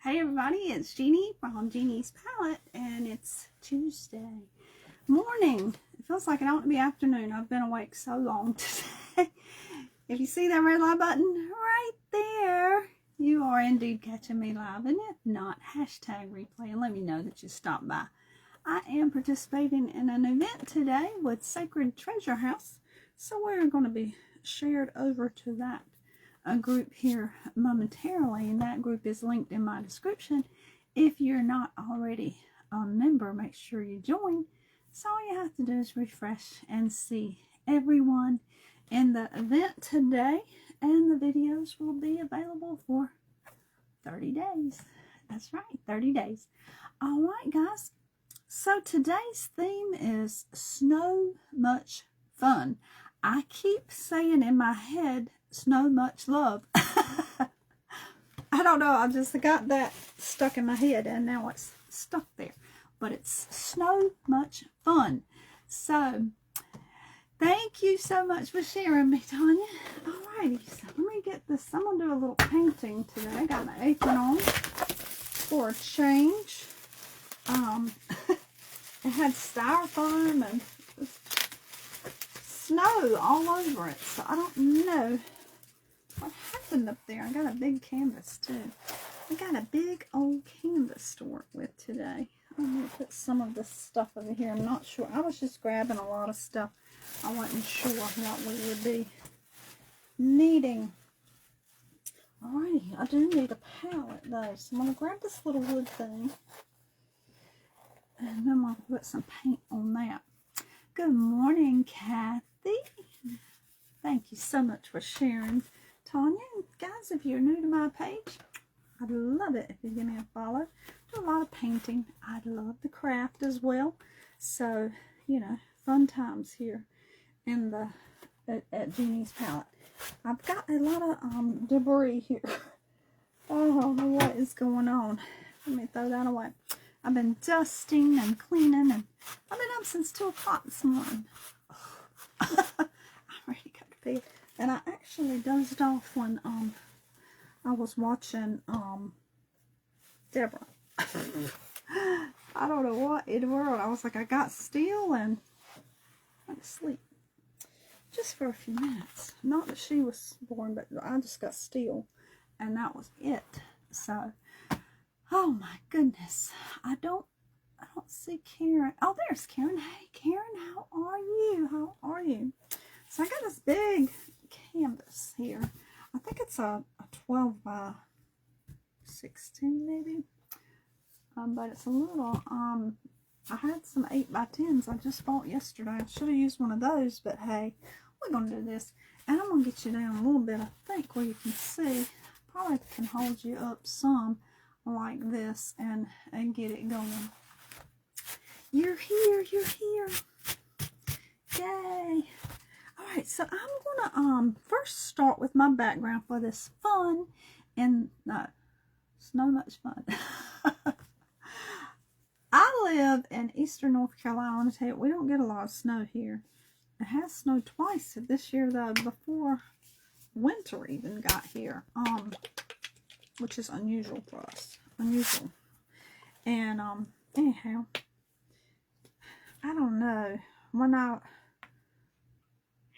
Hey everybody, it's Jeannie from Jeannie's Palette, and it's Tuesday morning. It feels like it ought to be afternoon. I've been awake so long today. If you see that red light button right there, you are indeed catching me live, and if not, hashtag replay and let me know that you stopped by. I am participating in an event today with Sacred Treasure House, so we're going to be shared over to that a group here momentarily, and that group is linked in my description. If you're not already a member, make sure you join. So all you have to do is refresh and see everyone in the event today, and the videos will be available for 30 days. That's right, 30 days. All right, guys. So today's theme is snow much fun. I keep saying in my head, snow much love. I don't know, I just got that stuck in my head and now it's stuck there. But it's snow much fun. So, thank you so much for sharing me, Tanya. Alrighty, so let me get this. I'm going to do a little painting today. I got my apron on for a change. It had styrofoam and snow all over it, so I don't know what happened up there. I got a big canvas too. I got a big old canvas to work with today. I'm going to put some of this stuff over here. I'm not sure. I was just grabbing a lot of stuff. I wasn't sure what we would be needing. Alrighty, I do need a palette though, so I'm going to grab this little wood thing and then I'll put some paint on that. Good morning, Kathy. Thank you so much for sharing, Tanya. Guys, if you're new to my page, I'd love it if you give me a follow. Do a lot of painting. I'd love the craft as well. So, you know, fun times here in the at Jeannie's Palette. I've got a lot of debris here. I don't know what is going on. Let me throw that away. I've been dusting and cleaning, and I've been up since 2 o'clock this morning. I'm ready to go to bed. And I actually dozed off when I was watching Deborah. I don't know what in the world. I was like, I got still and went to sleep. Just for a few minutes. Not that she was boring, but I just got still. And that was it. So, oh my goodness. I don't see Karen. Oh, there's Karen. Hey, Karen, how are you? How are you? So I got this big canvas here. I think it's a 12 by 16 maybe. But it's a little, I had some 8 by 10s I just bought yesterday. I should have used one of those, but hey, we're going to do this. And I'm going to get you down a little bit, I think, where you can see. Probably can hold you up some like this and get it going. You're here, you're here. Yay. Alright, so I'm gonna first start with my background for this fun and snow much fun. I live in eastern North Carolina. Let me tell you, we don't get a lot of snow here. It has snowed twice this year though, before winter even got here. Which is unusual for us. Unusual. And anyhow, I don't know. When I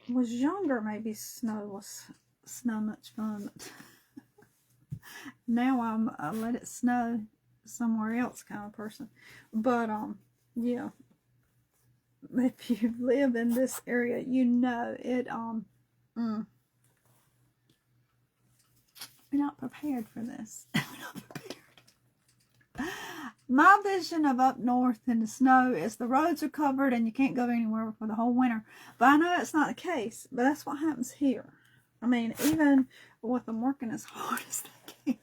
was younger, maybe snow was much fun. Now I'm a let it snow somewhere else kind of person. But yeah. If you live in this area, you know it we're not prepared for this. We're not prepared. My vision of up north in the snow is the roads are covered and you can't go anywhere for the whole winter. But I know that's not the case. But that's what happens here. I mean, even with them working as hard as they can,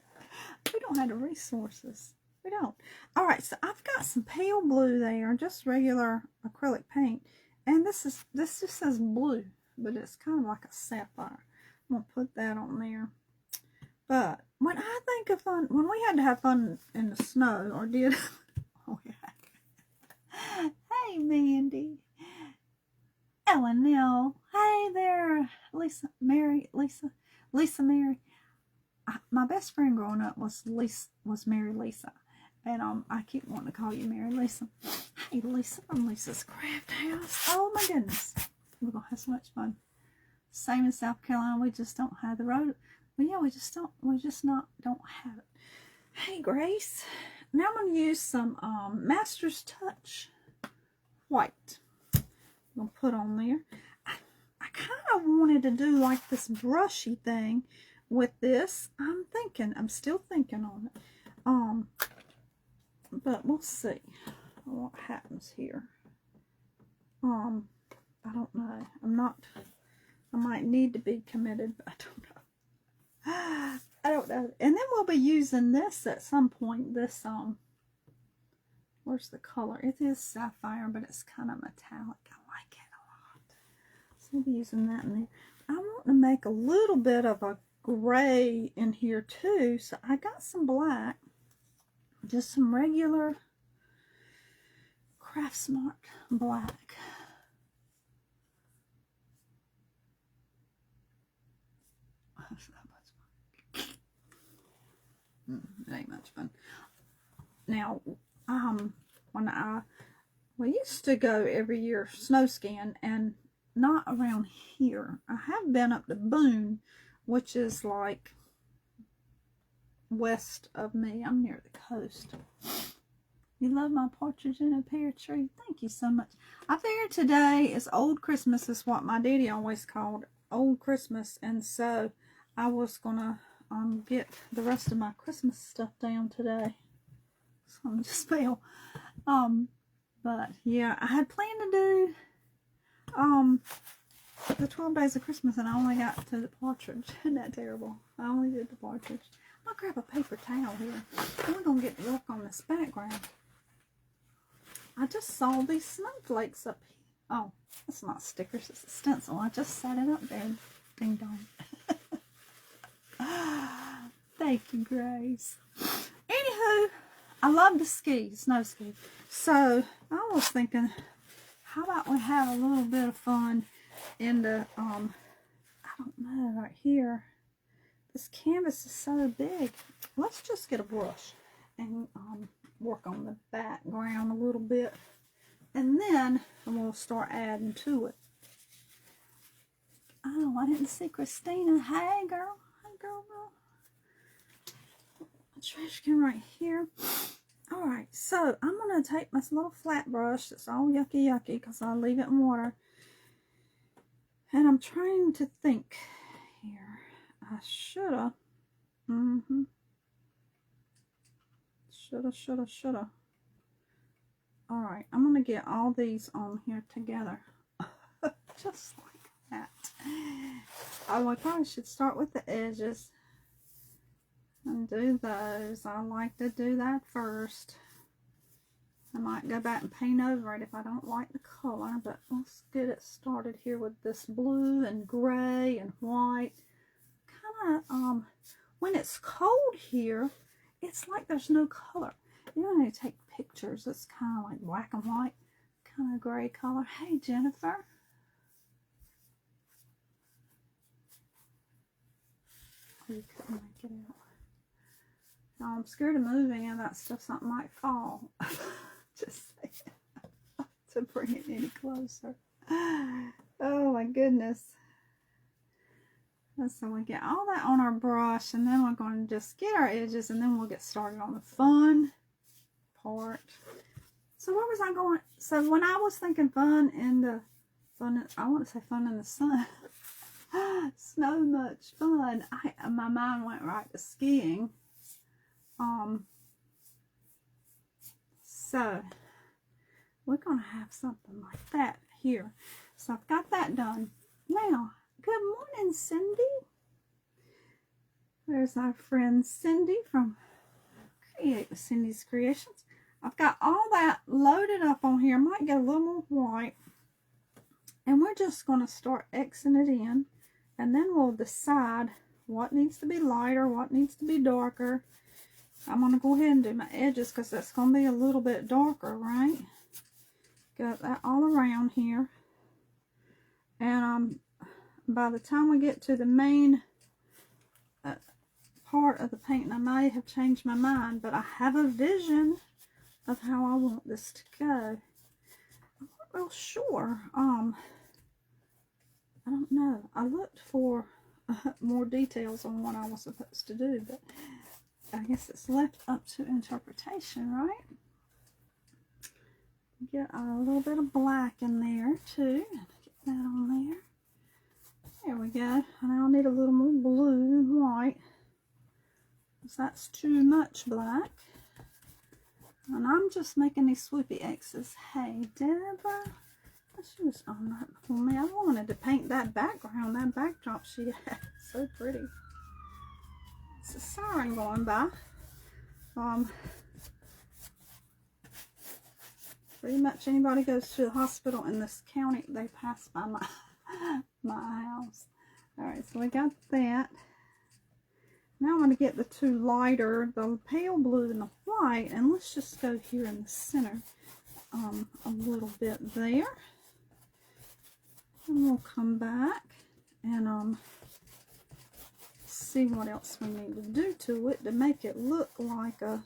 we don't have the resources. We don't. Alright, so I've got some pale blue there, just regular acrylic paint. And this just says blue, but it's kind of like a sapphire. I'm going to put that on there. But when I think of fun, when we had to have fun in the snow, or did, oh yeah. Hey Mandy, Ellen, hey there, Lisa Mary. my best friend growing up was Mary Lisa. And I keep wanting to call you Mary Lisa. Hey, Lisa from Lisa's Craft House. Oh, my goodness. We're going to have so much fun. Same in South Carolina. We just don't have the road. Well, yeah, we just don't have it. Hey, Grace. Now I'm going to use some Master's Touch White. I'm going to put on there. I kind of wanted to do like this brushy thing with this. I'm still thinking on it. But we'll see what happens here. I don't know. I might need to be committed, but I don't know. I don't know. And then we'll be using this at some point. This, where's the color? It is sapphire, but it's kind of metallic. I like it a lot. So we'll be using that in there. I want to make a little bit of a gray in here too. So I got some black. Just some regular Craft Smart black. That's not much fun. It ain't much fun. Now, when we used to go every year snow skiing, and not around here. I have been up to Boone, which is like west of me. I'm near the coast. You love my partridge in a pear tree. Thank you so much. I figured today is Old Christmas, is what my daddy always called Old Christmas, and so I was gonna get the rest of my Christmas stuff down today. So I'm just feel. But yeah, I had planned to do the 12 Days of Christmas, and I only got to the partridge. Isn't that terrible? I only did the partridge. I'll grab a paper towel here. We're going to get to work on this background. I just saw these snowflakes up here. Oh, that's not stickers, it's a stencil. I just set it up there. Ding dong. Thank you, Grace. Anywho, I love to ski, snow ski. So I was thinking, how about we have a little bit of fun in the, I don't know, right here. This canvas is so big. Let's just get a brush and work on the background a little bit. And then we'll start adding to it. Oh, I didn't see Christina. Hey, girl. Hey, girl. A trash can right here. Alright, so I'm going to take my little flat brush that's all yucky because I leave it in water. And I'm trying to think here. I shoulda. Shoulda. Alright, I'm going to get all these on here together. Just like that. Oh, I probably should start with the edges. And do those. I like to do that first. I might go back and paint over it if I don't like the color, but let's get it started here with this blue and gray and white. Kind of, when it's cold here, it's like there's no color. You don't need to take pictures. It's kind of like black and white, kind of gray color. Hey, Jennifer. Oh, you couldn't make it out. I'm scared of moving and that stuff, something might fall. Just saying. To bring it any closer. Oh my goodness. And so we get all that on our brush, and then we're going to just get our edges, and then we'll get started on the fun part. So where was I going? So when I was thinking fun in the fun, I want to say fun in the sun. So much fun. My mind went right to skiing. So we're going to have something like that here. So I've got that done. Now, good morning, Cindy. There's our friend Cindy from Create with Cindy's Creations. I've got all that loaded up on here. I might get a little more white. And we're just going to start Xing it in. And then we'll decide what needs to be lighter, what needs to be darker. I'm going to go ahead and do my edges because that's going to be a little bit darker, right? Got that all around here. And by the time we get to the main part of the paint and I may have changed my mind, but I have a vision of how I want this to go. I'm not real sure. I don't know. I looked for more details on what I was supposed to do, but I guess it's left up to interpretation, right? Get a little bit of black in there too. Get that on there. There we go. And I'll need a little more blue and white, because that's too much black. And I'm just making these swoopy X's. Hey, Deborah. She was on right before me. I wanted to paint that background, that backdrop she had. So pretty. It's a siren going by. Pretty much anybody goes to the hospital in this county, they pass by my house. Alright, so we got that. Now I'm going to get the two lighter, the pale blue and the white, and let's just go here in the center a little bit there. And we'll come back and see what else we need to do to it to make it look like a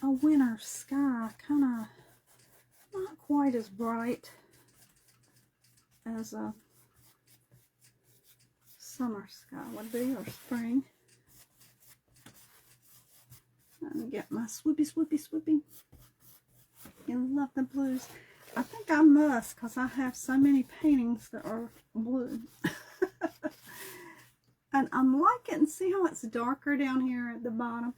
winter sky, kind of not quite as bright as a summer sky would be, or spring. Let me get my swoopy. You love the blues. I think I must, because I have so many paintings that are blue. And I'm liking, see how it's darker down here at the bottom?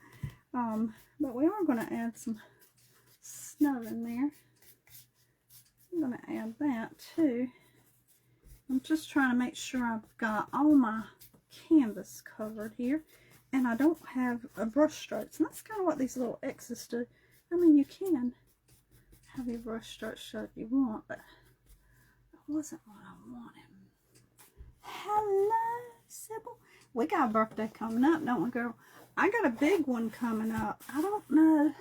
But we are going to add some snow in there. I'm going to add that too. I'm just trying to make sure I've got all my canvas covered here. And I don't have a brush strokes. And that's kind of what these little X's do. I mean, you can have your brush strokes show if you want, but that wasn't what I wanted. Hello, Sybil. We got a birthday coming up, don't we, girl? I got a big one coming up. I don't know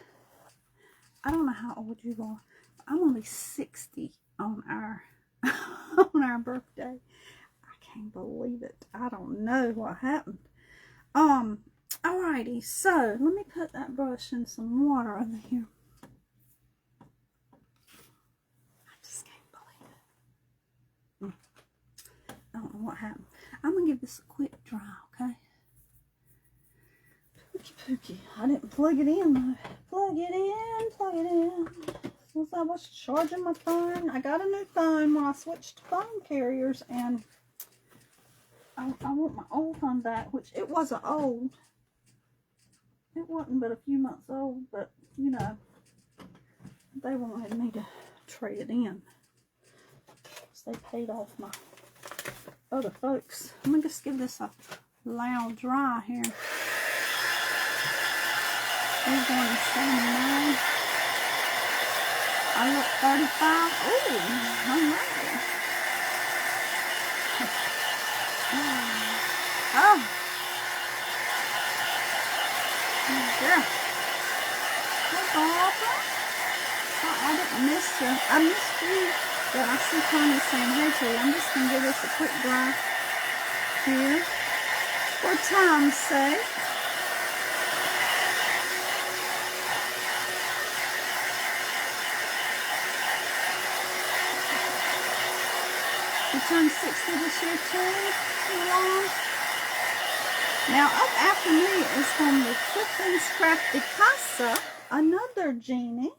how old you are. I'm only 60 on our on our birthday. I can't believe it. I don't know what happened. Alrighty, so let me put that brush in some water over here. I just can't believe it. I don't know what happened. I'm gonna give this a quick dry, okay? Pookie. I didn't plug it in though. Plug it in. Since I was charging my phone, I got a new phone when I switched to phone carriers, and I want my old phone back, which it wasn't old. It wasn't but a few months old, but you know, they wanted me to trade it in. So they paid off my other folks. I'm gonna just give this a loud dry here. We're going to 79. I look 35. Ooh, I'm ready. Oh. Yeah. Hey, Barbara. I didn't miss you. I missed you. But I see Connie saying hey to you. I'm just going to give this a quick dry here for time's sake. You turned 60 this year too, Now up after me is from the Children's Crafty Casa, another Jeannie.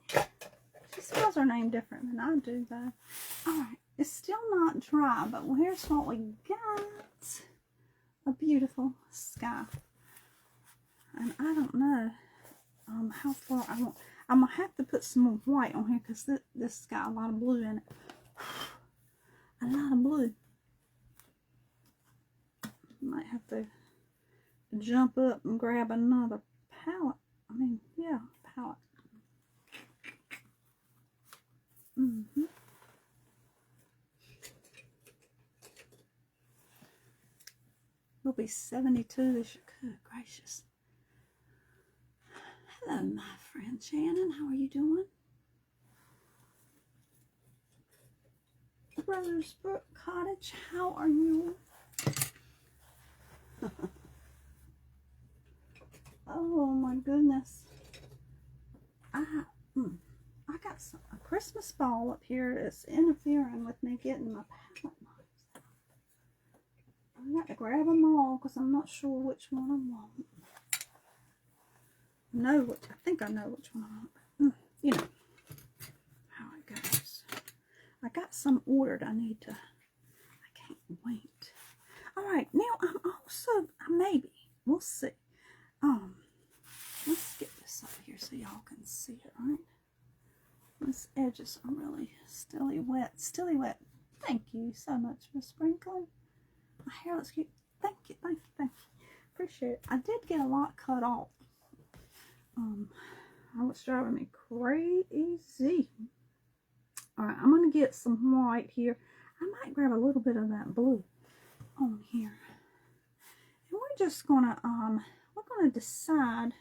She spells her name different than I do though. Alright, it's still not dry, but here's what we got. A beautiful sky. And I don't know how far I want. I'm going to have to put some more white on here because this has got a lot of blue in it. A lot of blue. Might have to jump up and grab another palette. I mean, yeah, palette. We'll be 72 this year. Good gracious. Hello, my friend Shannon. How are you doing? Rosebrooke Cottage, how are you? Oh my goodness. I got a Christmas ball up here that's interfering with me getting my palette knives out. I got to grab them all because I'm not sure which one I want. I think I know which one I want. You know how it goes. I got some ordered. I can't wait. All right, now maybe we'll see. Let's get this up here so y'all can see it. All right. This edges are really stilly wet. Thank you so much for sprinkling. My hair looks cute. Thank you. Appreciate it. I did get a lot cut off. It's driving me crazy. Alright, I'm going to get some white here. I might grab a little bit of that blue on here. And we're just going to, decide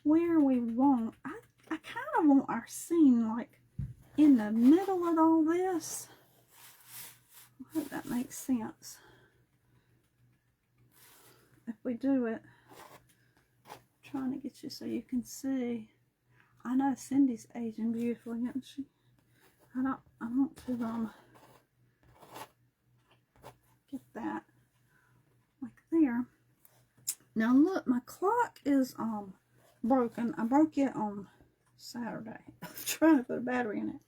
where we want. I kind of want our scene like in the middle of all this. I hope that makes sense. If we do it, I'm trying to get you so you can see. I know Cindy's aging beautifully, isn't she? I want to get that like there. Now look, my clock is broken. I broke it on Saturday. I was trying to put a battery in it,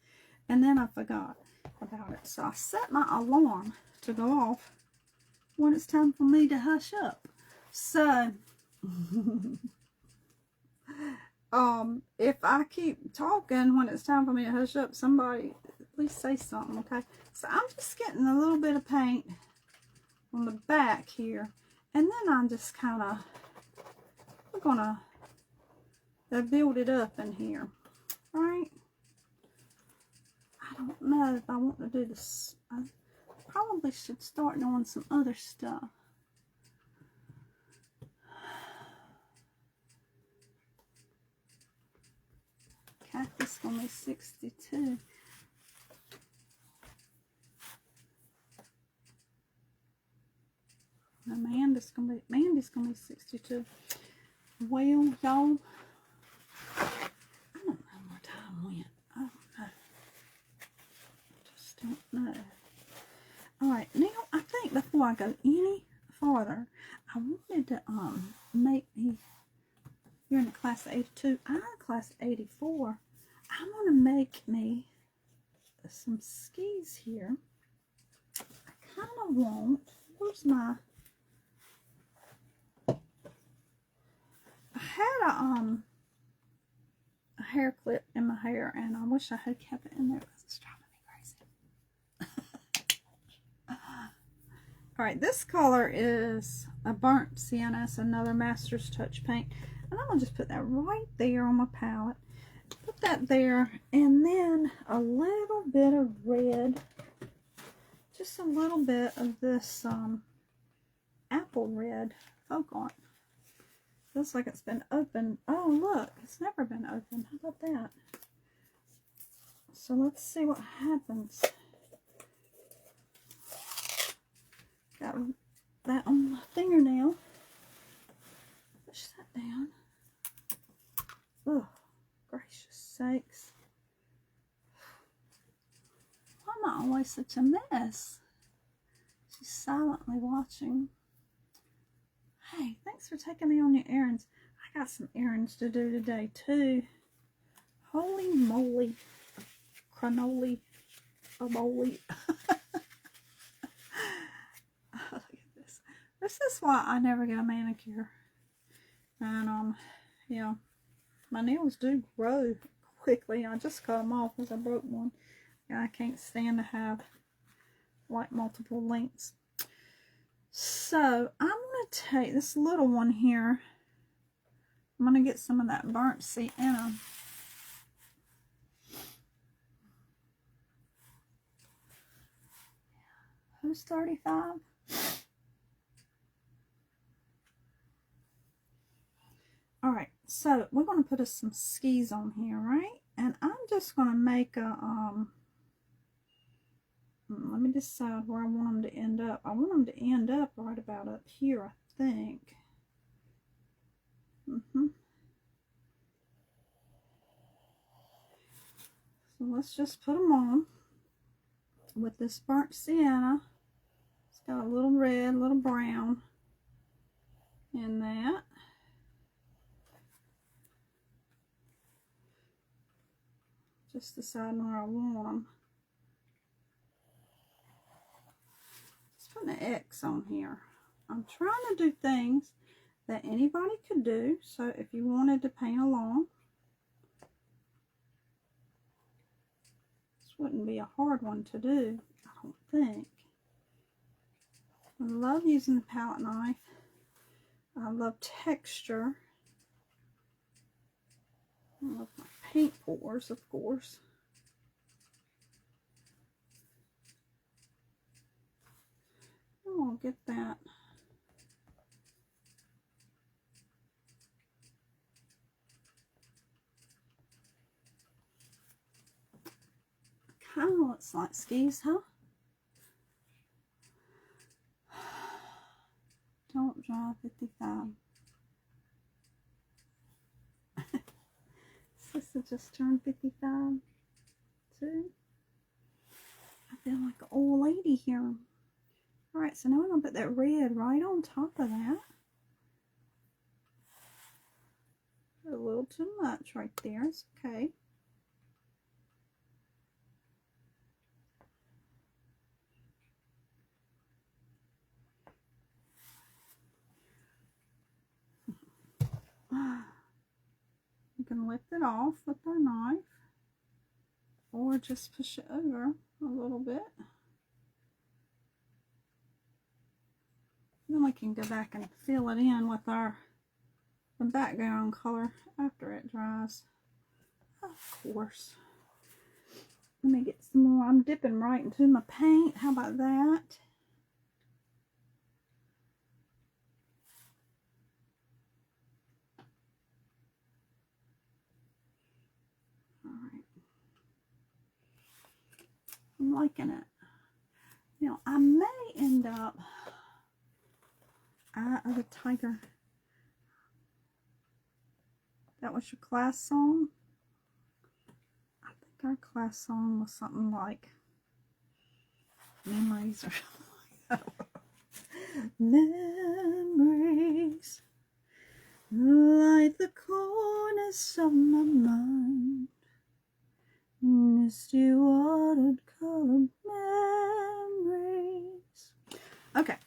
and then I forgot about it. So I set my alarm to go off when it's time for me to hush up. So if I keep talking when it's time for me to hush up, somebody at least say something, okay? So I'm just getting a little bit of paint on the back here, and then I'm just kind of, we're gonna build it up in here, right? I don't know if I want to do this. I probably should start doing some other stuff. Kathy's gonna be 62. Mandy's gonna be 62. Well, y'all, I don't know where time went. I don't know. I just don't know. Alright, now I think before I go any farther, I wanted to make me, you're in the class of 82, I'm in class of 84. I want to make me some skis here. I kind of want, where's my, I had a hair clip in my hair, and I wish I had kept it in there because it's driving me crazy. Alright, this color is a burnt sienna. It's another Master's Touch paint. And I'm going to just put that right there on my palette. Put that there, and then a little bit of red. Just a little bit of this apple red folk art. Feels like it's been opened. Oh, look, it's never been opened. How about that? So let's see what happens. Got that on my fingernail. Push that down. Oh, gracious sakes. Why am I always such a mess? She's silently watching. Hey, thanks for taking me on your errands. I got some errands to do today, too. Holy moly. Cannoli. A moly. Look at this. This is why I never get a manicure. And, yeah. My nails do grow quickly. I just cut them off because I broke one. I can't stand to have, like, multiple lengths. So, I'm going to take this little one here. I'm going to get some of that burnt sienna. Who's 35? Alright, so we're going to put some skis on here, right? And I'm just going to make a, let me decide where I want them to end up. I want them to end up right about up here, I think. So let's just put them on with this burnt sienna. It's got a little red, a little brown in that. Just deciding where I want them. Just putting an X on here. I'm trying to do things that anybody could do. So if you wanted to paint along, this wouldn't be a hard one to do, I don't think. I love using the palette knife. I love texture. I love my paint pours, of course. I'll get that. Kind of looks like skis, huh? Don't drive 55. Sister just turned 55 too. I feel like an old lady here. Alright, so now we're going to put that red right on top of that. A little too much right there. It's okay. You can lift it off with our knife or just push it over a little bit. Then we can go back and fill it in with the background color after it dries. Of course. Let me get some more. I'm dipping right into my paint. How about that? Alright. I'm liking it. You know, I may end up Eye of the Tiger. That was your class song? I think our class song was something like Memories or something like that. Memories like the corners of my mind, misty watered colored memories. Okay,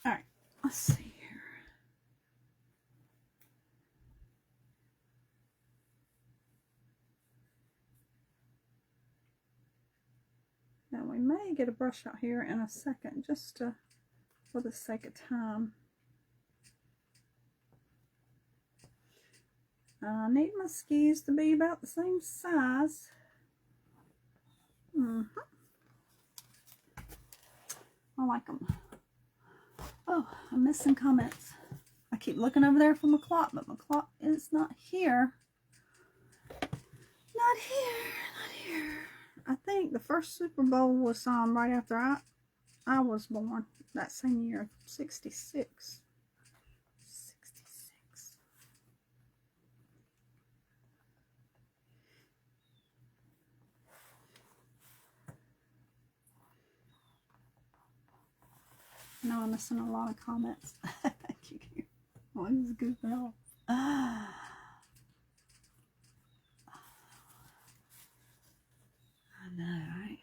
alright, let's see here. Now we may get a brush out here in a second, just for the sake of time. I need my skis to be about the same size. I like them. Oh, I'm missing comments. I keep looking over there for my clock, but my clock is not here. Not here, not here. I think the first Super Bowl was right after I was born. That same year, 66. 66. No, I'm missing a lot of comments. What is good bell? I know, right?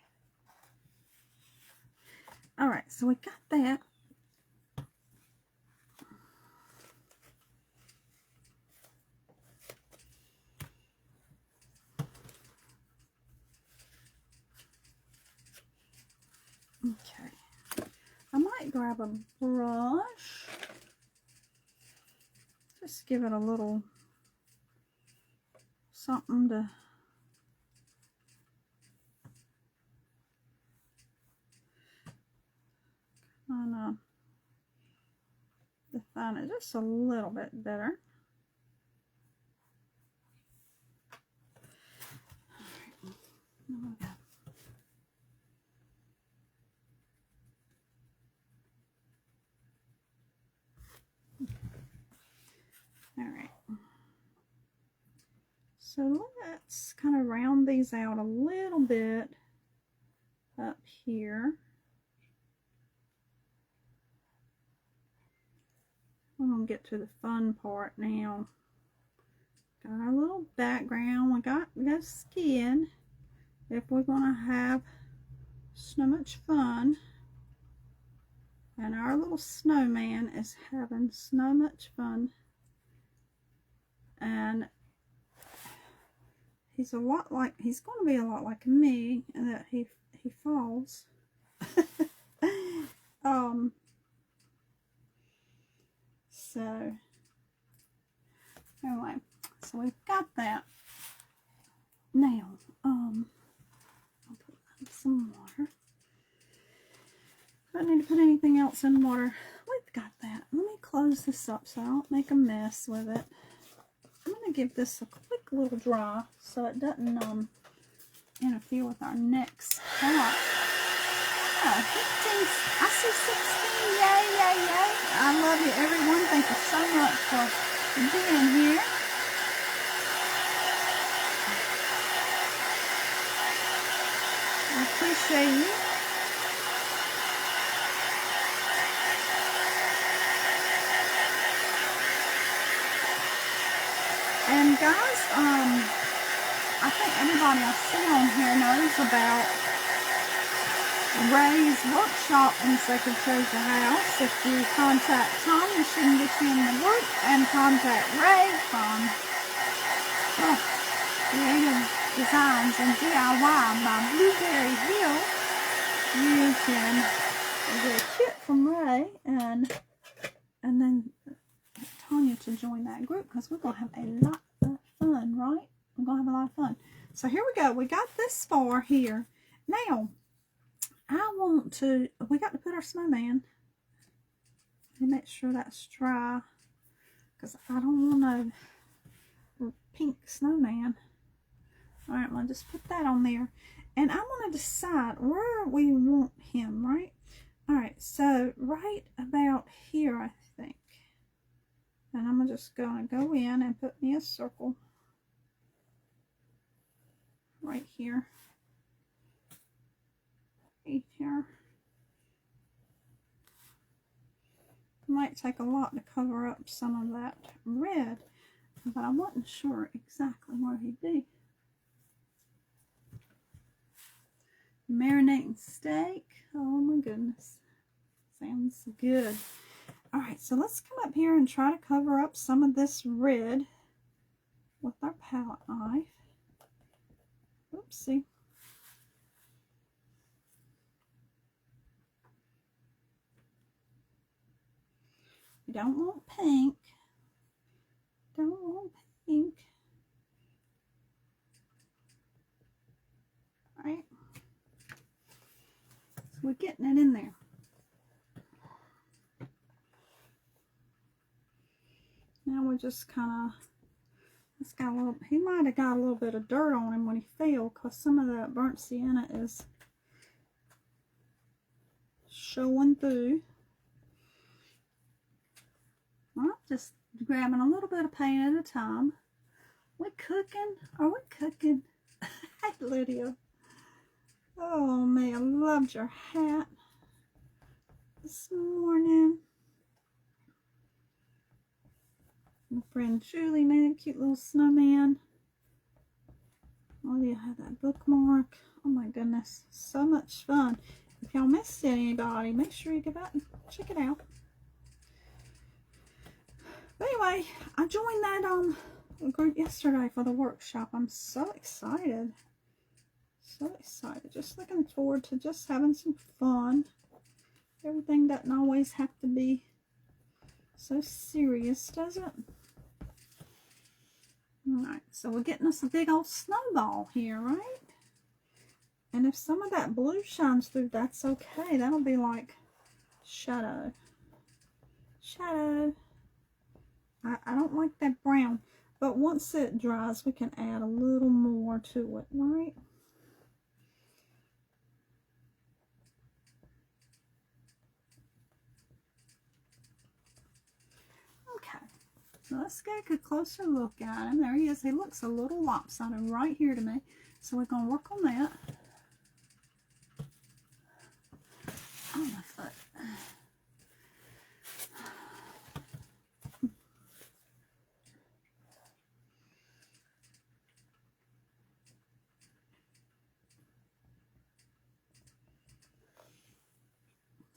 Alright, so we got that. Okay. I might grab a brush. Just give it a little something to kind of define it just a little bit better. All right. So let's kind of round these out a little bit up here. We're going to get to the fun part now. Got our little background. We got skin. If we're going to have so much fun. And our little snowman is having so much fun. And he's going to be a lot like me, and that he falls. So anyway, so we've got that. Now, I'll put some water. I don't need to put anything else in water. We've got that. Let me close this up so I don't make a mess with it. I'm going to give this a quick little dry so it doesn't interfere with our next part. Oh, 15, I see 16. Yay, yay, yay. I love you, everyone. Thank you so much for being here. I appreciate you. And guys, I think everybody I see on here knows about Ray's workshop in Sacred Treasure House. If you contact Tanya, she can get you in the group, and contact Ray from Creative Designs and DIY by Blueberry Hill. You can get a kit from Ray and then Tanya to join that group, because we're going to have a lot of fun, right? We're going to have a lot of fun. So here we go. We got this far here. Now, we got to put our snowman. And make sure that's dry, because I don't want no pink snowman. Alright, I'm going to just put that on there. And I want to decide where we want him, right? Alright, so right about here, I think. And I'm just going to go in and put me a circle right here. Right here. Might take a lot to cover up some of that red, but I wasn't sure exactly where he'd be. Marinating steak. Oh my goodness. Sounds good. Alright, so let's come up here and try to cover up some of this red with our palette knife. Oopsie. You don't want pink. Don't want pink. Alright. So we're getting it in there. Now we're just kind of, he might have got a little bit of dirt on him when he fell, because some of that burnt sienna is showing through. Well, just grabbing a little bit of paint at a time. We cooking? Are we cooking? Hey, Lydia. Oh, man, I loved your hat this morning. My friend Julie made a cute little snowman. Lydia had that bookmark. Oh, my goodness. So much fun. If y'all missed anybody, make sure you go back and check it out. But anyway, I joined that group yesterday for the workshop. I'm so excited. So excited. Just looking forward to just having some fun. Everything doesn't always have to be so serious, does it? Alright, so we're getting us a big old snowball here, right? And if some of that blue shines through, that's okay. That'll be like shadow. Shadow. I don't like that brown, but once it dries, we can add a little more to it, right? Okay, So let's get a closer look at him. There he is. He looks a little lopsided right here to me. So we're going to work on that. On my foot.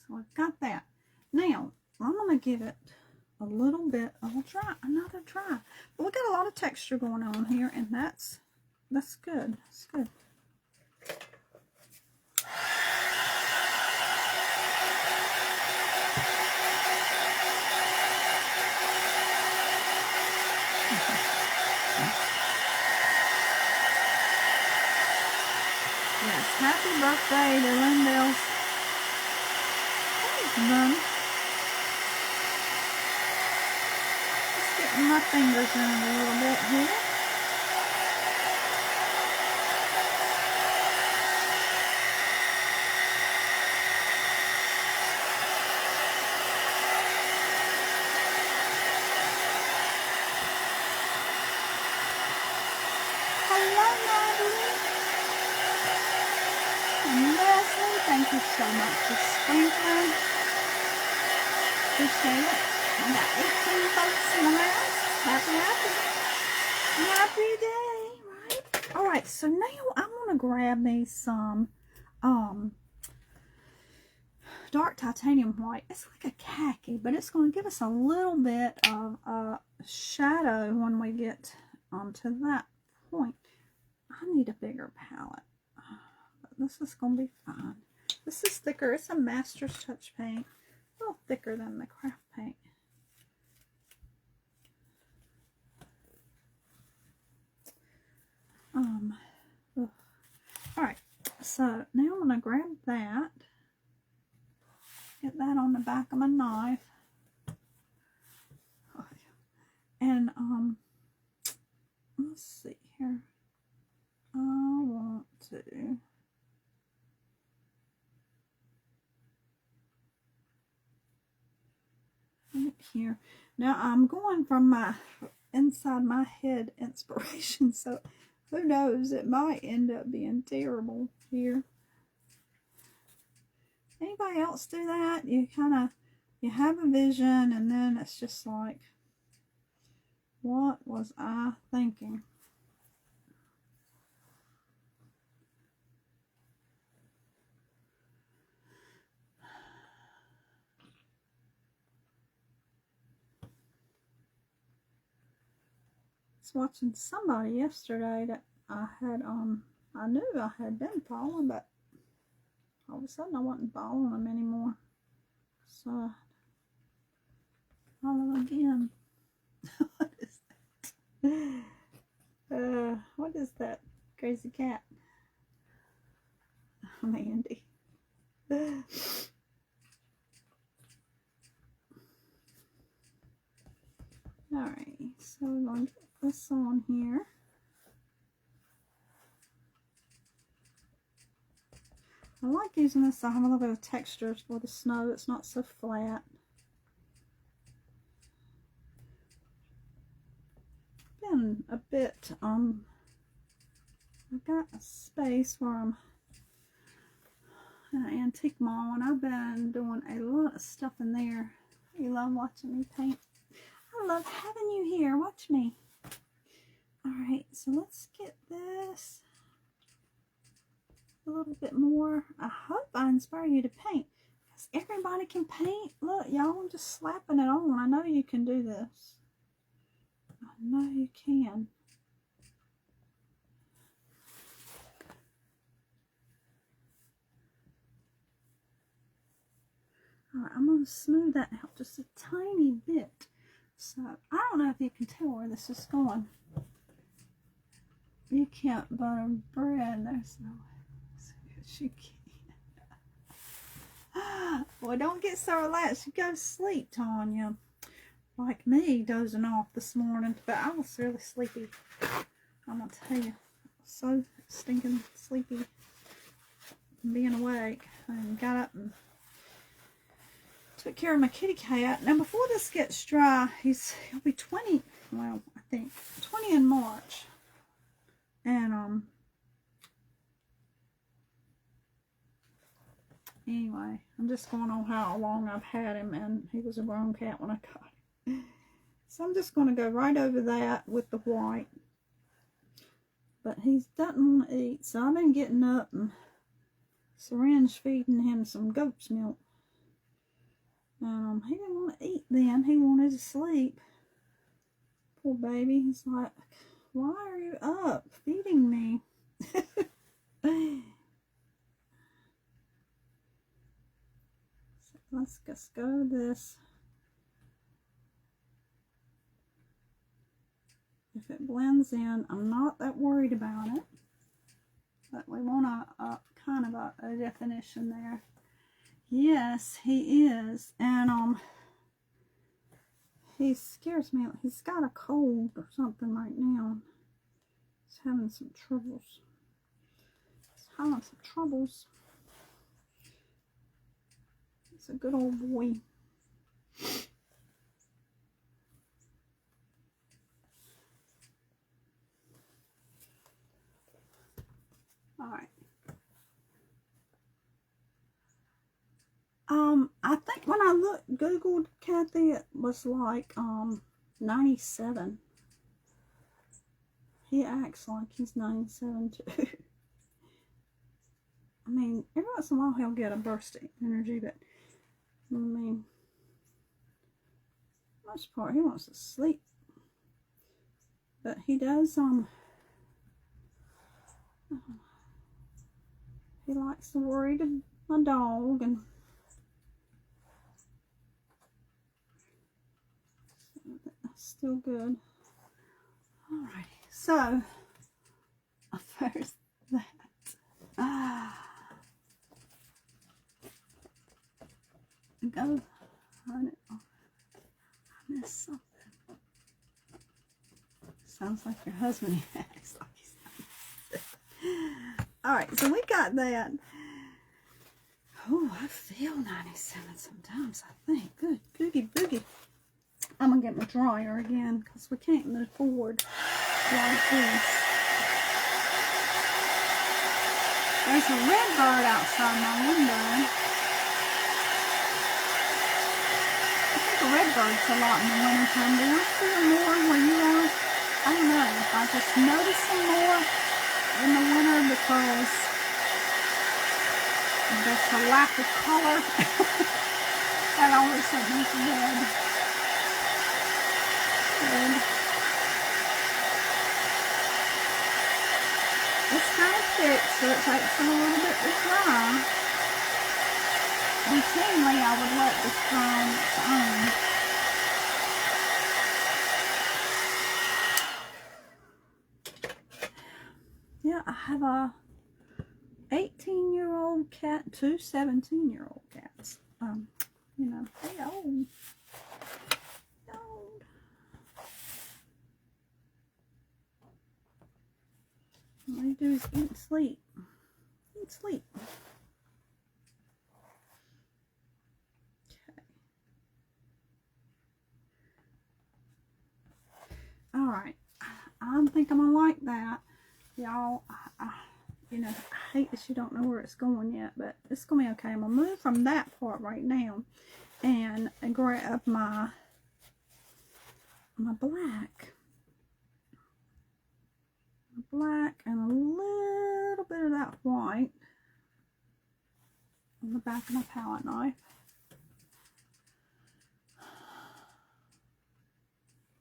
So I've got that. Now, I'm going to give it a little bit of another try. But we got a lot of texture going on here, and that's good. That's good. Yes, happy birthday to Lindell's bunny. Just getting my fingers in it a little bit here. Thank you so much for sprinkling. Appreciate it. I got 18 folks in the house. Happy day, right? Alright, so now I'm gonna grab me some dark titanium white. It's like a khaki, but it's gonna give us a little bit of shadow when we get to that point. I need a bigger palette. But this is gonna be fine. This is thicker. It's a Master's Touch paint. A little thicker than the craft paint. Alright, so now I'm going to grab that. Get that on the back of my knife. And, let's see here. I want to... here. Now I'm going from my inside my head inspiration, so who knows, it might end up being terrible here. Anybody else do that? You have a vision and then it's just like, what was I thinking? Watching somebody yesterday that I knew I had been following, but all of a sudden I wasn't following them anymore. So I follow again. What is that? What is that crazy cat? Mandy. Alright, so we're going to get this on here. I like using this to have a little bit of texture for the snow. It's not so flat. Been a bit, I've got a space where I'm in an antique mall and I've been doing a lot of stuff in there. You love watching me paint. I love having you here. Watch me. Alright, so let's get this a little bit more. I hope I inspire you to paint. Because everybody can paint. Look, y'all, I'm just slapping it on. I know you can do this. I know you can. Alright, I'm going to smooth that out just a tiny bit. So, I don't know if you can tell where this is going. You can't butter bread. There's no way. Yes, you can. Well, don't get so relaxed. You go to sleep, Tanya. Like me, dozing off this morning. But I was really sleepy. I'm going to tell you. So stinking sleepy. Being awake. And got up and took care of my kitty cat. Now before this gets dry, he'll be 20, well, I think 20 in March. And anyway, I'm just going on how long I've had him, and he was a grown cat when I got him. So I'm just going to go right over that with the white. But he doesn't want to eat, so I've been getting up and syringe feeding him some goat's milk. He didn't want to eat then. He wanted to sleep. Poor baby. He's like, why are you up feeding me? So let's just go to this. If it blends in, I'm not that worried about it. But we want a kind of a definition there. Yes, he is. And he scares me. He's got a cold or something right now. He's having some troubles. He's a good old boy. Alright. I think when I Googled Kathy, it was like 97. He acts like he's 97 too. I mean, every once in a while he'll get a burst of energy, but I mean, most part he wants to sleep. But he does he likes to worry my dog, and that's still good. Alright, so first that. Go turn it off. I missed something. Sounds like your husband acts like he's 97. Alright, so we got that. Oh, I feel 97 sometimes, I think. Good, googie boogie. I'm going to get my dryer again because we can't move forward like this. There's a red bird outside my window. I think a red bird's a lot in the wintertime. Do you see them more where you are? I don't know. I just notice them more in the winter because there's a lack of color. That always sent me to bed. And it's kind of thick, so it takes them a little bit to dry. Routinely, I would let this dry on its own. Yeah, I have a 18-year-old cat, two 17-year-old cats. You know, they old. All they do is eat and sleep. Eat and sleep. Okay. Alright. I think I'm going to like that. Y'all, you know, I hate that you don't know where it's going yet, but it's going to be okay. I'm going to move from that part right now and grab my black. Black and a little bit of that white on the back of my palette knife.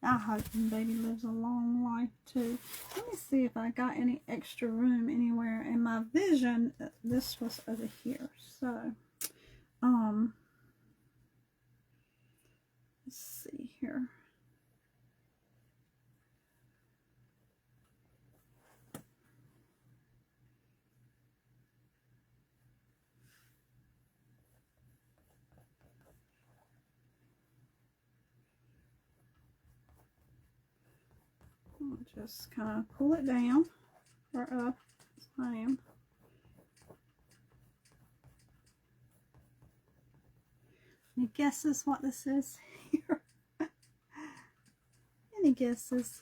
I hope my baby lives a long life too. Let me see if I got any extra room anywhere in my vision. This was over here, so let's see here. I'll just kind of pull it down or up as I am. Any guesses what this is here? Any guesses?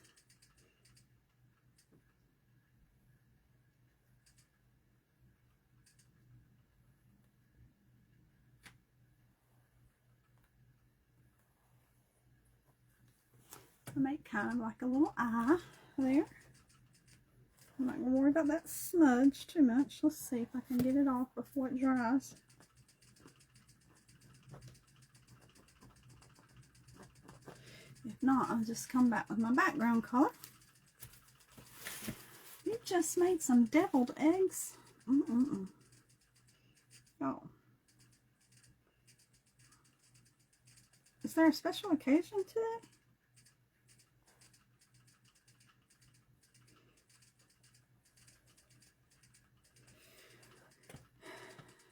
I make kind of like a little eye there. I'm not going to worry about that smudge too much. Let's see if I can get it off before it dries. If not, I'll just come back with my background color. You just made some deviled eggs. Oh. Is there a special occasion today?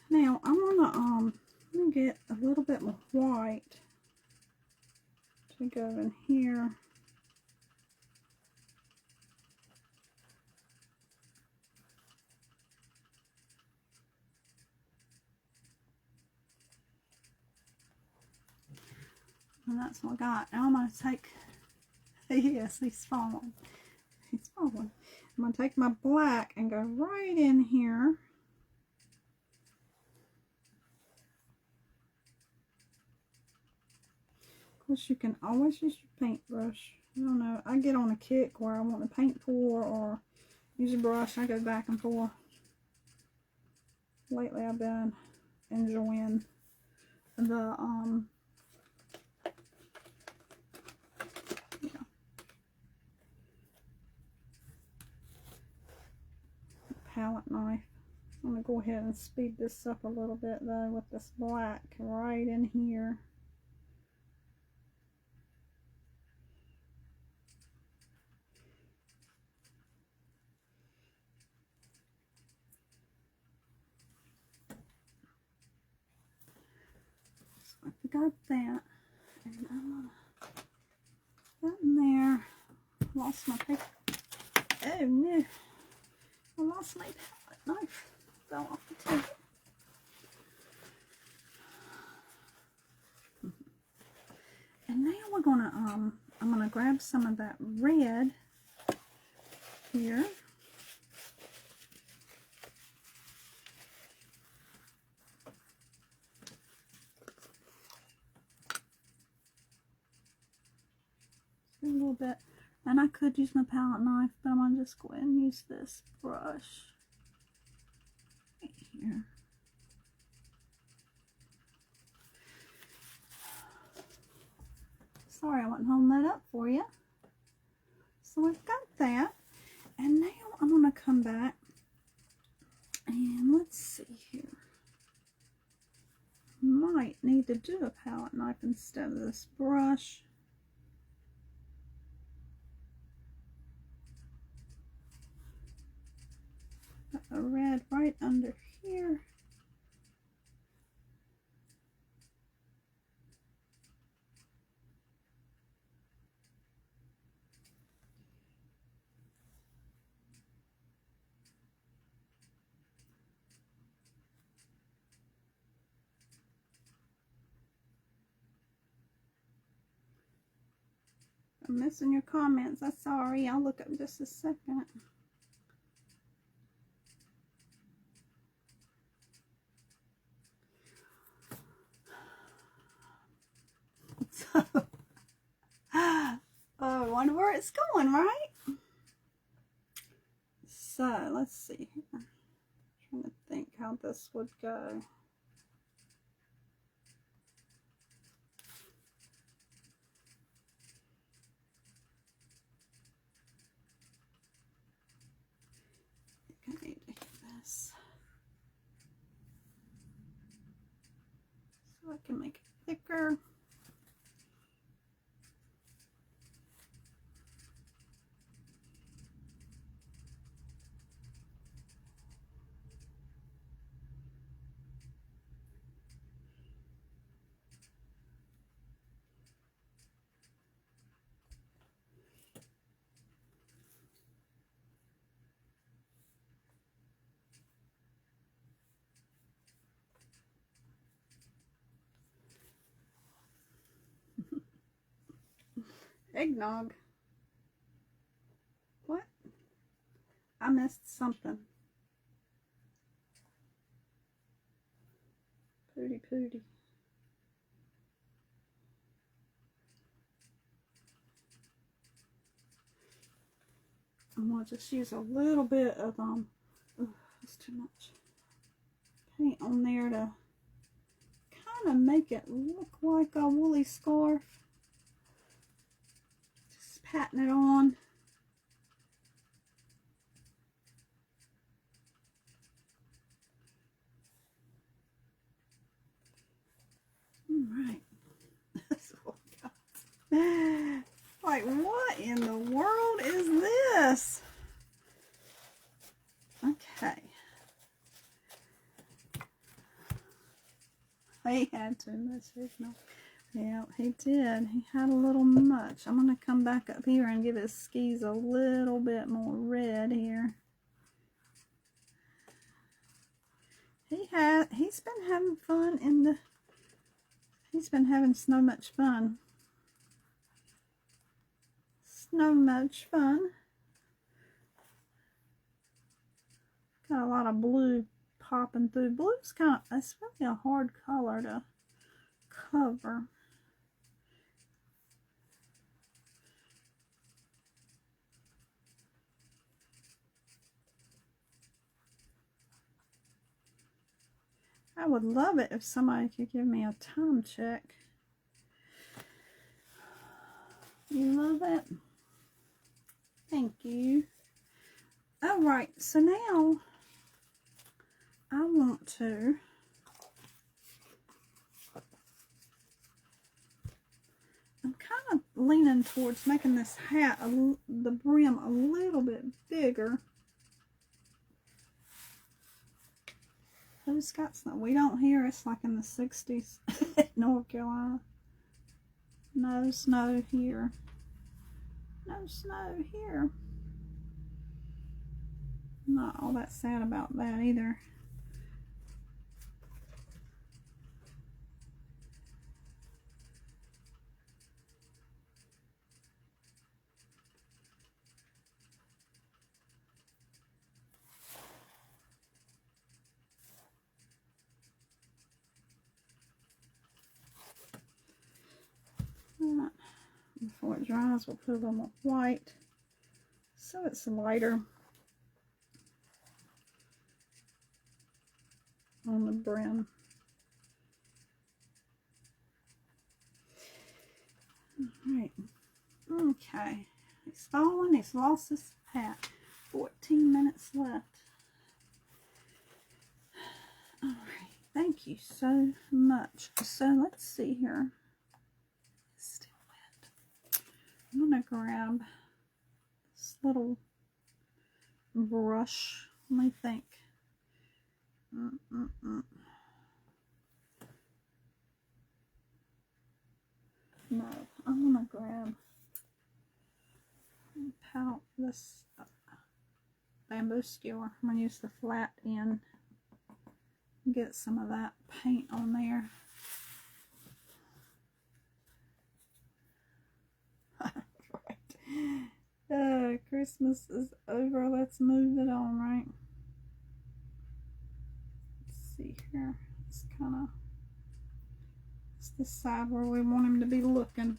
Now, I'm gonna let me get a little bit more white to go in here. And that's what I got. Now I'm gonna take, yes, he's falling. He's falling. I'm gonna take my black and go right in here. Of course, you can always use your paintbrush. I don't know. I get on a kick where I want to paint pour or use a brush. I go back and forth. Lately, I've been enjoying the palette knife. I'm gonna go ahead and speed this up a little bit though with this black right in here. So I got that, and I'm gonna put that in there. Lost my paper. Oh no! I lost my palette knife. Fell off the table. And now we're gonna I'm gonna grab some of that red here. A little bit, and I could use my palette knife, but I'm gonna just go ahead and use this brush right here. Sorry, I wasn't holding that up for you. So I've got that, and now I'm gonna come back and let's see here. Might need to do a palette knife instead of this brush. Got a red right under here. I'm missing your comments. I'm sorry. I'll look up in just a second. So, oh, I wonder where it's going, right? So, let's see here. I'm trying to think how this would go. I think I need to hit this so I can make it thicker. Eggnog. What? I missed something. Pooty pooty. I'm going to just use a little bit of, that's too much paint on there to kind of make it look like a woolly scarf. Just patting it on. Alright. That's what we got. Like, what in the world is this? Okay. He had too much signal. Yeah, he did. He had a little much. I'm going to come back up here and give his skis a little bit more red here. He's been having fun in the, he's been having so much fun. So much fun. Got a lot of blue popping through. Blue's kind of, it's really a hard color to cover. I would love it if somebody could give me a time check. You love it? Thank you. Alright, so now I want to I'm kind of leaning towards making this hat, the brim, a little bit bigger. Who's got snow? We don't hear. It's like in the 60s North Carolina. No snow here. No snow here. Not all that sad about that either. Before it dries, we'll put a little more white so it's lighter on the brim. Alright, okay, he's falling, he's lost his hat. 14 minutes left. Alright, thank you so much. So let's see here. It's still wet. I'm gonna grab this little brush. Let me think. No, I'm gonna grab this bamboo skewer. I'm gonna use the flat end. Get some of that paint on there. Right. Christmas is over. Let's move it on, right? Let's see here. It's kind of, it's the side where we want him to be looking.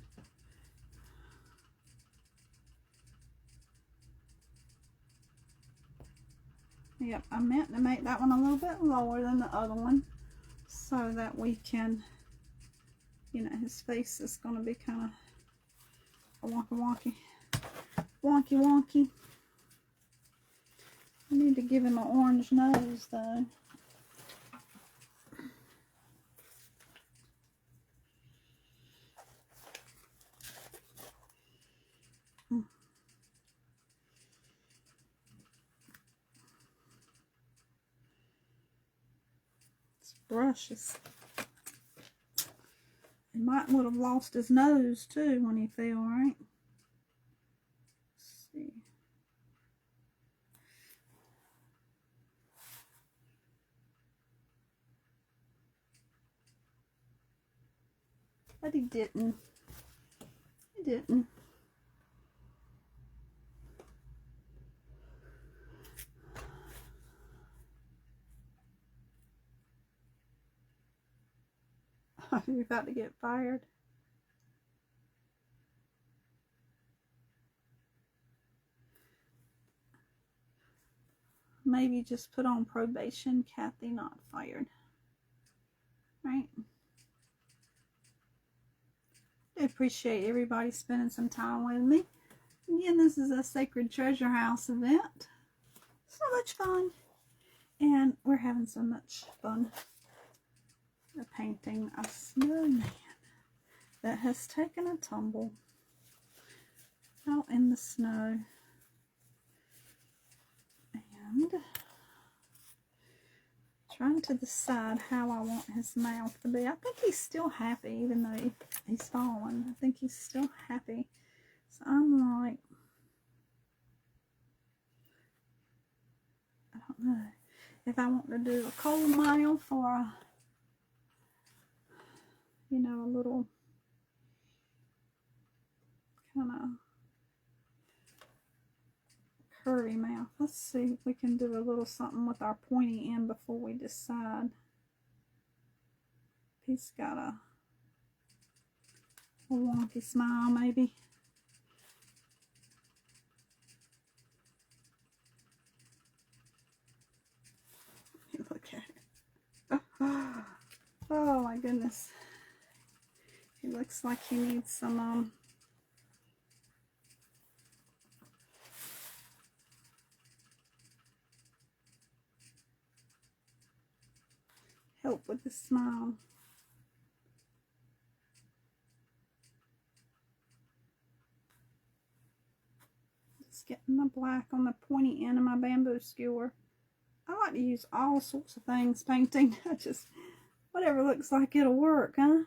Yep, I meant to make that one a little bit lower than the other one so that we can, you know, his face is going to be kind of wonky. I need to give him an orange nose though. This brush is, he might would have lost his nose too when he fell, right? Let's see. But he didn't. He didn't. You're about to get fired. Maybe just put on probation, Kathy, not fired. Right? I appreciate everybody spending some time with me. Again, this is a Sacred Treasure House event. So much fun. And we're having so much fun. We're painting a snowman that has taken a tumble out in the snow. And trying to decide how I want his mouth to be. I think he's still happy even though he's fallen. I think he's still happy. So I'm like, I don't know if I want to do a cold mouth or a, you know, a little kind of curvy mouth. Let's see if we can do a little something with our pointy end before we decide. He's got a wonky smile maybe. Look at it. Oh my goodness. He looks like he needs some help with the smile. Just getting the black on the pointy end of my bamboo skewer. I like to use all sorts of things painting. I just, whatever looks like it'll work, huh?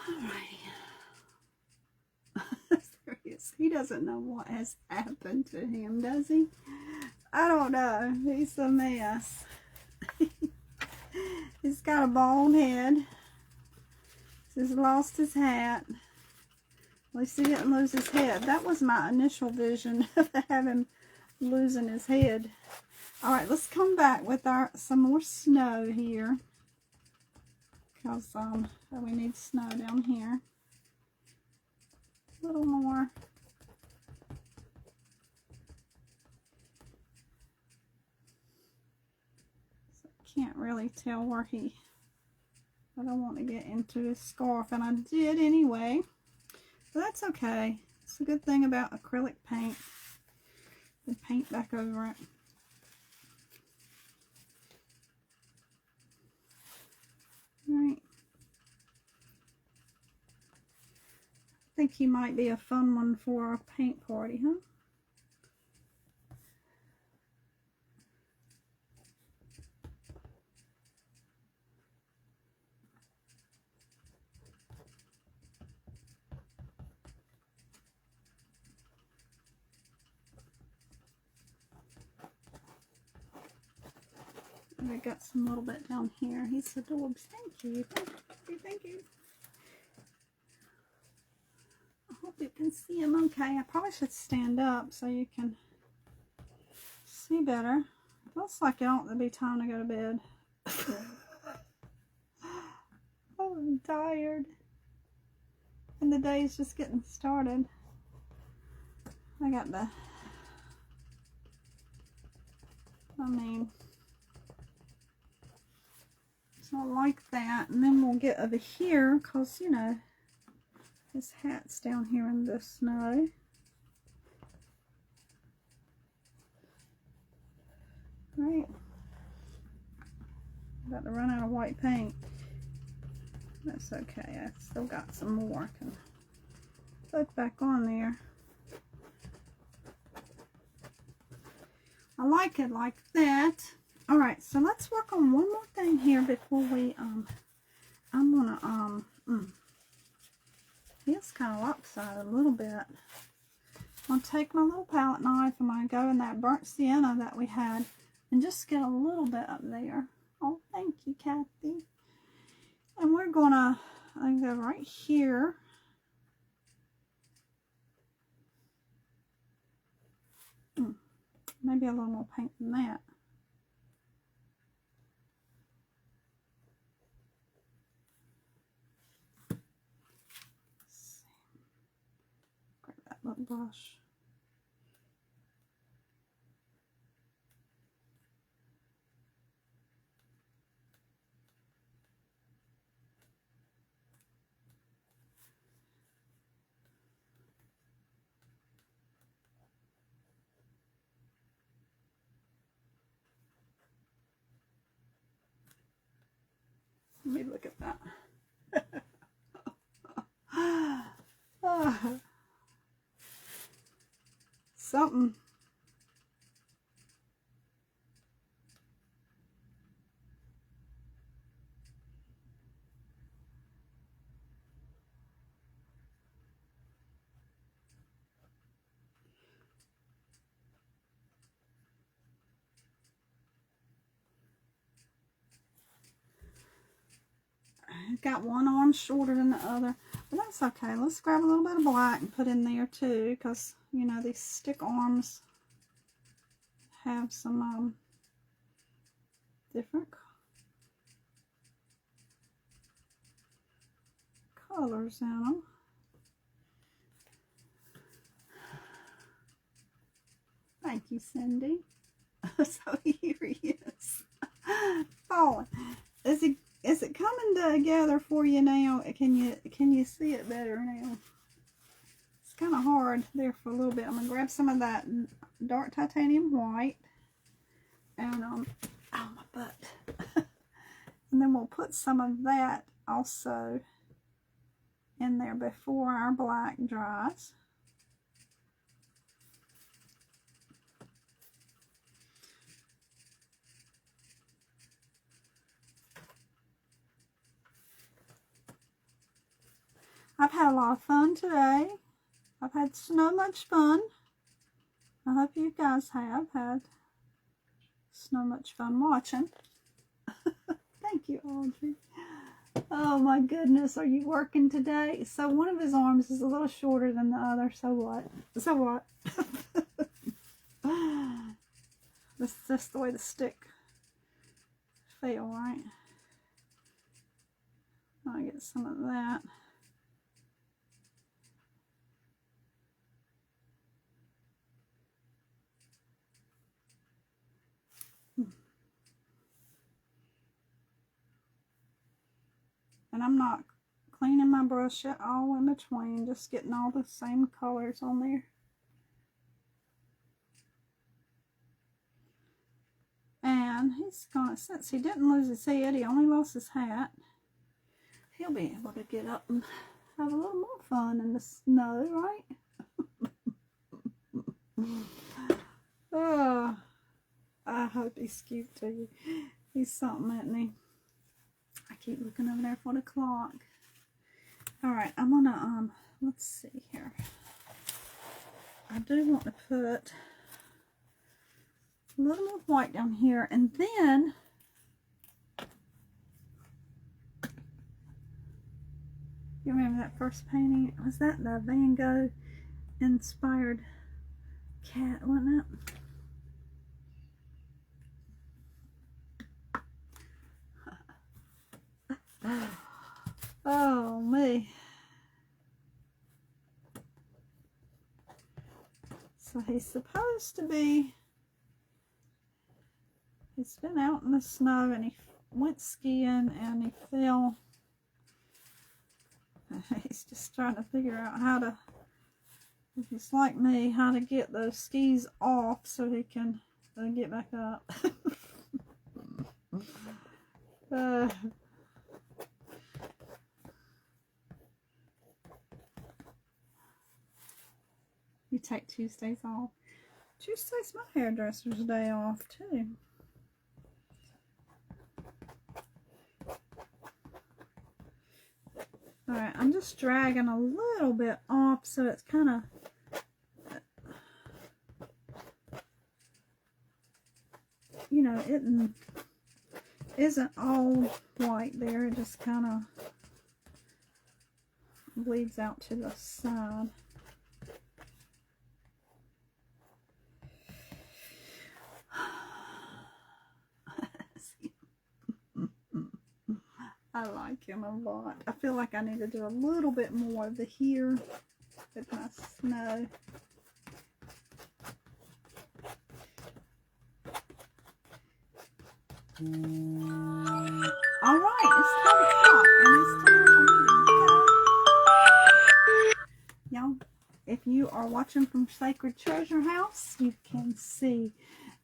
Alrighty. There he is. He doesn't know what has happened to him, does he? I don't know. He's a mess. He's got a bald head. He's lost his hat. At least he didn't lose his head. That was my initial vision of having losing his head. Alright, let's come back with some more snow here. Because we need snow down here. A little more. So I can't really tell where I don't want to get into his scarf, and I did anyway. But that's okay. It's a good thing about acrylic paint. You paint back over it. Right. I think he might be a fun one for a paint party, huh? I got some little bit down here. He's adorable. Thank you. Thank you. Thank you. I hope you can see him okay. I probably should stand up so you can see better. It feels like it ought to be time to go to bed. Oh, I'm tired. And the day's just getting started. I got the, so I like that. And then we'll get over here because, you know, his hat's down here in the snow. Right. About to run out of white paint. That's okay. I still got some more. I can put back on there. I like it like that. All right, so let's work on one more thing here before we I'm gonna it's kind of lopsided a little bit. I'm gonna take my little palette knife. I'm gonna go in that burnt sienna that we had and just get a little bit up there. Oh, thank you, Kathy. And we're gonna go right here. Maybe a little more paint than that. Grab that little brush. Let me look at that. Something. Got one arm shorter than the other, but that's okay. Let's grab a little bit of black and put in there too, because you know these stick arms have some different colors in them. Thank you, Cindy. So here he is. Falling. Is it coming together for you now? Can you see it better now? It's kind of hard there for a little bit. I'm gonna grab some of that dark titanium white and oh my butt. And then we'll put some of that also in there before our black dries. I've had a lot of fun today. I've had so much fun. I hope you guys have had so much fun watching. Thank you, Audrey. Oh my goodness, are you working today? So one of his arms is a little shorter than the other. So what? So what? This is just the way the stick fell, right? I'll get some of that. And I'm not cleaning my brush at all in between, just getting all the same colors on there. And he's gonna, since he didn't lose his head, he only lost his hat, he'll be able to get up and have a little more fun in the snow, right? Oh, I hope he's cute to you. He's something, isn't he? I keep looking over there for the clock. Alright, I'm gonna, let's see here. I do want to put a little more white down here, and then you remember that first painting? Was that the Van Gogh inspired cat, wasn't it? Oh me. So he's supposed to be, he's been out in the snow and he went skiing and he fell. He's just trying to figure out how to, if he's like me, how to get those skis off so he can get back up. You take Tuesdays off. Tuesday's my hairdresser's day off too. Alright, I'm just dragging a little bit off so it's kind of, you know, isn't all white there. It just kind of bleeds out to the side. I like him a lot. I feel like I need to do a little bit more of the here with my snow. Alright, it's 10 o'clock and it's time for me to go. Y'all, if you are watching from Sacred Treasure House, you can see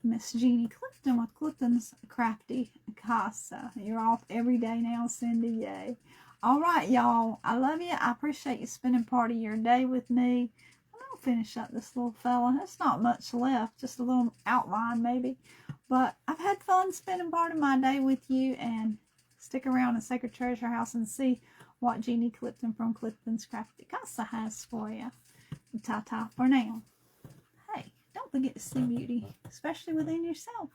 Miss Jeannie Clifton with Clifton's Crafty Casa. You're off every day now, Cindy. Yay. Alright, y'all. I love you. I appreciate you spending part of your day with me. I'm going to finish up this little fella. There's not much left. Just a little outline, maybe. But I've had fun spending part of my day with you, and stick around in Sacred Treasure House and see what Jeannie Clifton from Clifton's Crafty Casa has for you. Ta-ta for now. Hey, don't forget to see beauty, especially within yourself.